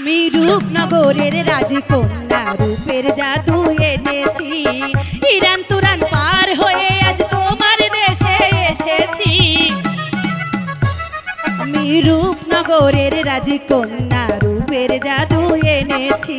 আমি রূপনগরের রাজকন্যা রূপের জাদু এনেছি, ইরান তুরান পার হয়ে আজ তোমার দেশে এসেছি। আমি রূপনগরের রাজকন্যা রূপের জাদু এনেছি।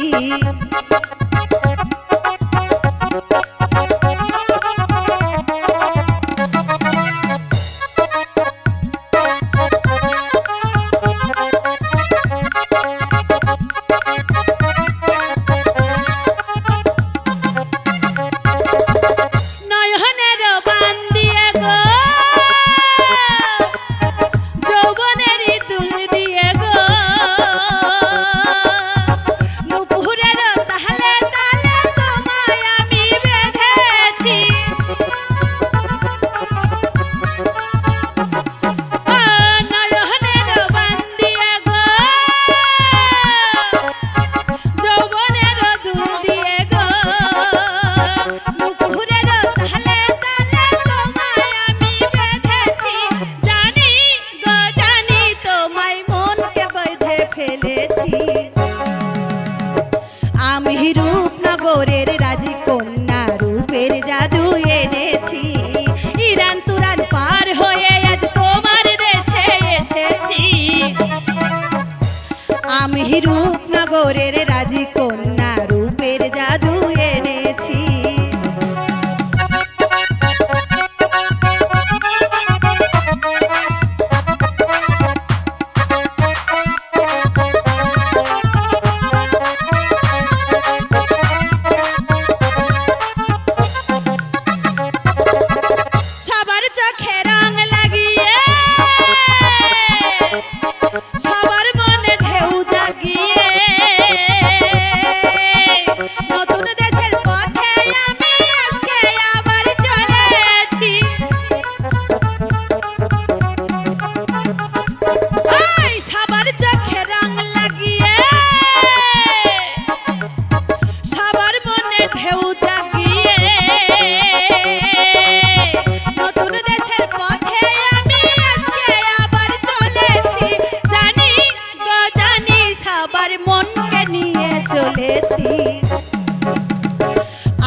আমি রূপনগরের রাজকন্যা রূপের জাদু এনেছি, ইরান তুরান পার হয়ে আজ তোমার দেশে এসেছি। আমি রূপনগরের রাজকন্যা রূপের জাদু এনেছি।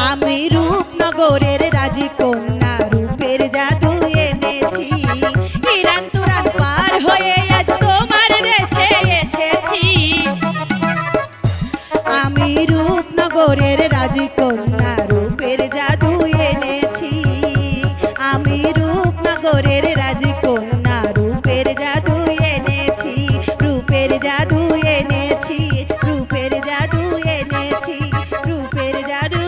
আমি রূপনগরের রাজকন্যা রূপের জাদু এনেছি, ইরান তুরান পার হয়ে আজ তোমার দেশে এসেছি। আমি রূপনগরের রাজকন্যা রূপের জাদু এনেছি। আমি রূপনগরের রাজকন্যা রূপের জাদু এনেছি, রূপের জাদু এনেছি, রূপের জাদু এনেছি, রূপের জাদু।